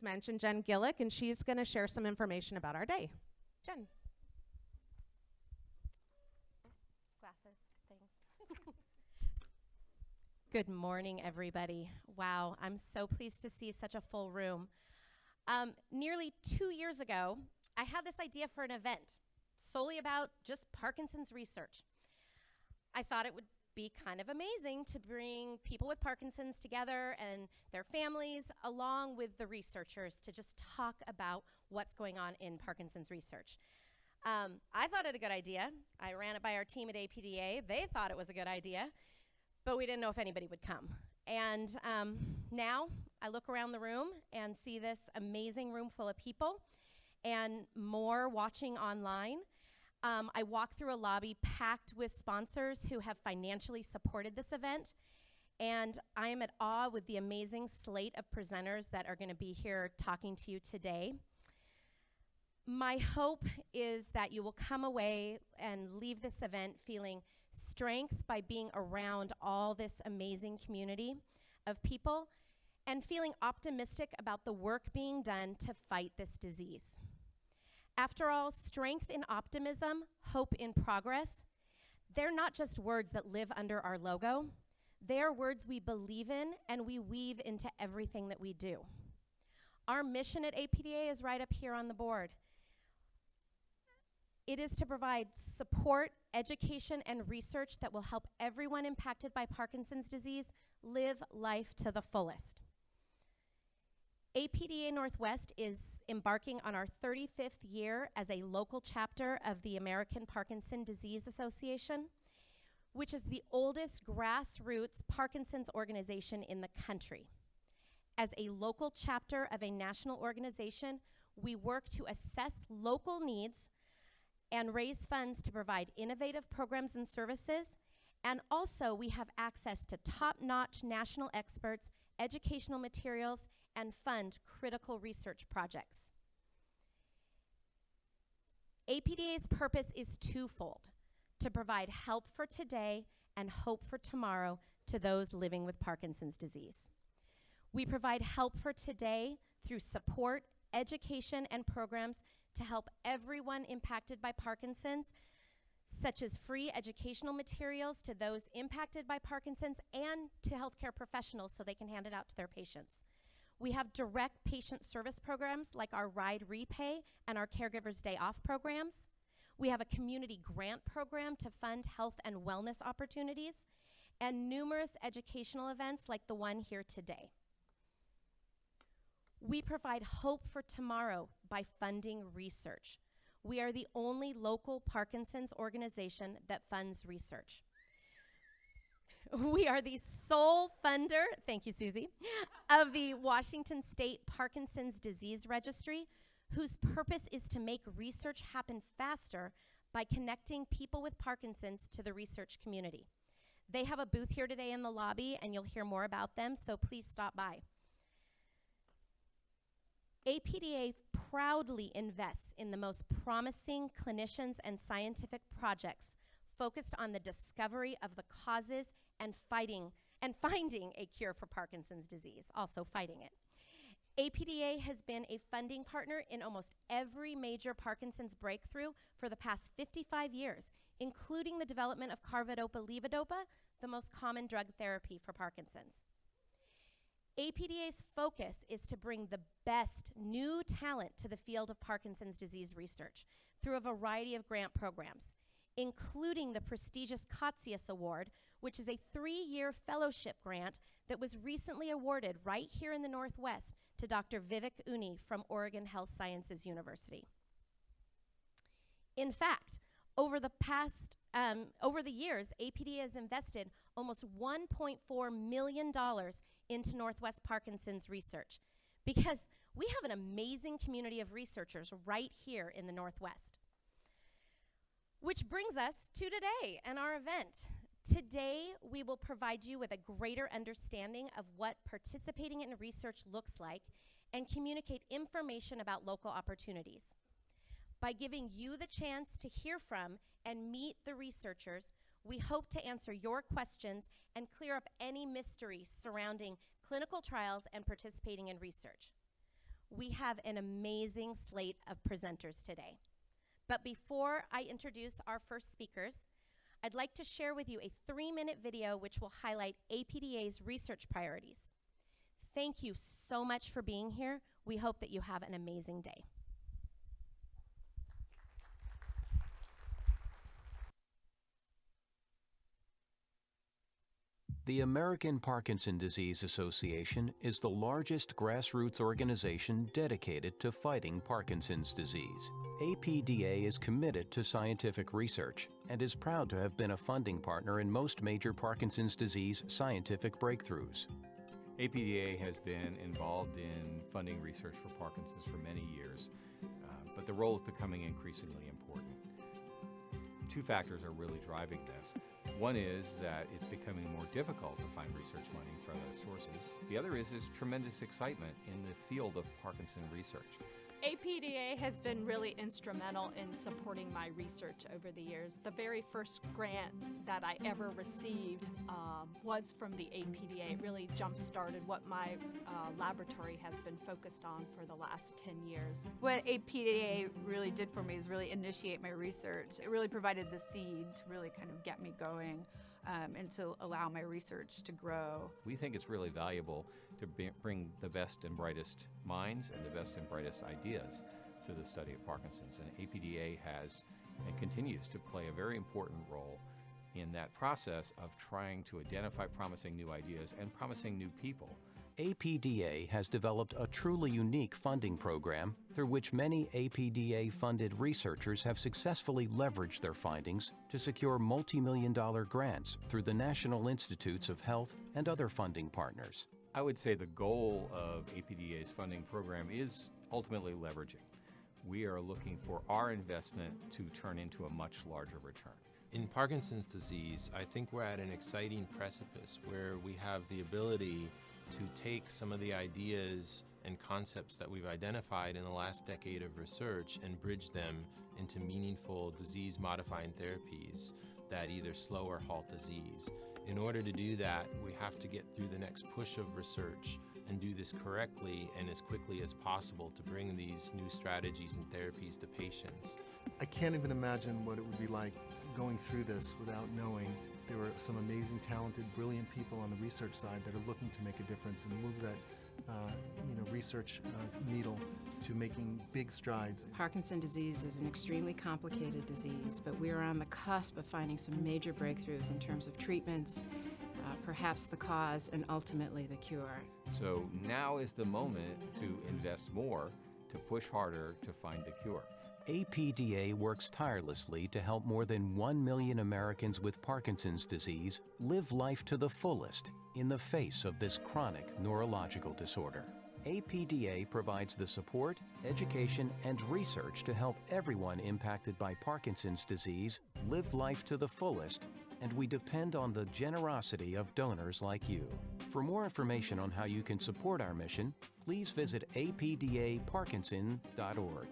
mentioned Jen Gillick, and she's going to share some information about our day. Jen. Glasses, thanks. Good morning, everybody. Wow, I'm so pleased to see such a full room. Nearly 2 years ago, I had this idea for an event solely about just Parkinson's research. I thought it would be kind of amazing to bring people with Parkinson's together and their families along with the researchers to just talk about what's going on in Parkinson's research. I thought it a good idea. I ran it by our team at APDA. They thought it was a good idea, but we didn't know if anybody would come. And now I look around the room and see this amazing room full of people and more watching online. I walk through a lobby packed with sponsors who have financially supported this event, and I am at awe with the amazing slate of presenters that are going to be here talking to you today. My hope is that you will come away and leave this event feeling strength by being around all this amazing community of people and feeling optimistic about the work being done to fight this disease. After all, strength in optimism, hope in progress, they're not just words that live under our logo. They are words we believe in and we weave into everything that we do. Our mission at APDA is right up here on the board. It is to provide support, education, and research that will help everyone impacted by Parkinson's disease live life to the fullest. APDA Northwest is embarking on our 35th year as a local chapter of the American Parkinson Disease Association, which is the oldest grassroots Parkinson's organization in the country. As a local chapter of a national organization, we work to assess local needs and raise funds to provide innovative programs and services, and also we have access to top-notch national experts, educational materials, and fund critical research projects. APDA's purpose is twofold: to provide help for today and hope for tomorrow to those living with Parkinson's disease. We provide help for today through support, education, and programs to help everyone impacted by Parkinson's, such as free educational materials to those impacted by Parkinson's and to healthcare professionals so they can hand it out to their patients. We have direct patient service programs like our Ride Repay and our Caregivers Day Off programs. We have a community grant program to fund health and wellness opportunities, and numerous educational events like the one here today. We provide hope for tomorrow by funding research. We are the only local Parkinson's organization that funds research. We are the sole funder, thank you, Susie, of the Washington State Parkinson's Disease Registry, whose purpose is to make research happen faster by connecting people with Parkinson's to the research community. They have a booth here today in the lobby, and you'll hear more about them, so please stop by. APDA proudly invests in the most promising clinicians and scientific projects focused on the discovery of the causes and finding a cure for Parkinson's disease, also fighting it. APDA has been a funding partner in almost every major Parkinson's breakthrough for the past 55 years, including the development of carbidopa-levodopa, the most common drug therapy for Parkinson's. APDA's focus is to bring the best new talent to the field of Parkinson's disease research through a variety of grant programs, including the prestigious COTSIUS Award, which is a 3-year fellowship grant that was recently awarded right here in the Northwest to Dr. Vivek Uni from Oregon Health Sciences University. In fact, over the years, APDA has invested almost $1.4 million into Northwest Parkinson's research because we have an amazing community of researchers right here in the Northwest. Which brings us to today and our event. Today, we will provide you with a greater understanding of what participating in research looks like and communicate information about local opportunities. By giving you the chance to hear from and meet the researchers, we hope to answer your questions and clear up any mysteries surrounding clinical trials and participating in research. We have an amazing slate of presenters today. But before I introduce our first speakers, I'd like to share with you a 3-minute video which will highlight APDA's research priorities. Thank you so much for being here. We hope that you have an amazing day. The American Parkinson Disease Association is the largest grassroots organization dedicated to fighting Parkinson's disease. APDA is committed to scientific research and is proud to have been a funding partner in most major Parkinson's disease scientific breakthroughs. APDA has been involved in funding research for Parkinson's for many years, but the role is becoming increasingly important. 2 factors are really driving this. One is that it's becoming more difficult to find research money from other sources. The other is tremendous excitement in the field of Parkinson research. APDA has been really instrumental in supporting my research over the years. The very first grant that I ever received was from the APDA. It really jump-started what my laboratory has been focused on for the last 10 years. What APDA really did for me is really initiate my research. It really provided the seed to really kind of get me going and to allow my research to grow. We think it's really valuable to bring the best and brightest minds and the best and brightest ideas to the study of Parkinson's. And APDA has and continues to play a very important role in that process of trying to identify promising new ideas and promising new people. APDA has developed a truly unique funding program through which many APDA-funded researchers have successfully leveraged their findings to secure multi-million-dollar grants through the National Institutes of Health and other funding partners. I would say the goal of APDA's funding program is ultimately leveraging. We are looking for our investment to turn into a much larger return. In Parkinson's disease, I think we're at an exciting precipice where we have the ability to take some of the ideas and concepts that we've identified in the last decade of research and bridge them into meaningful disease-modifying therapies that either slow or halt disease. In order to do that, we have to get through the next push of research and do this correctly and as quickly as possible to bring these new strategies and therapies to patients. I can't even imagine what it would be like going through this without knowing there were some amazing, talented, brilliant people on the research side that are looking to make a difference and move that research needle to making big strides. Parkinson's disease is an extremely complicated disease, but we are on the cusp of finding some major breakthroughs in terms of treatments, perhaps the cause, and ultimately the cure. So now is the moment to invest more, to push harder to find the cure. APDA works tirelessly to help more than 1 million Americans with Parkinson's disease live life to the fullest in the face of this chronic neurological disorder. APDA provides the support, education, and research to help everyone impacted by Parkinson's disease live life to the fullest, and we depend on the generosity of donors like you. For more information on how you can support our mission, please visit apdaparkinson.org.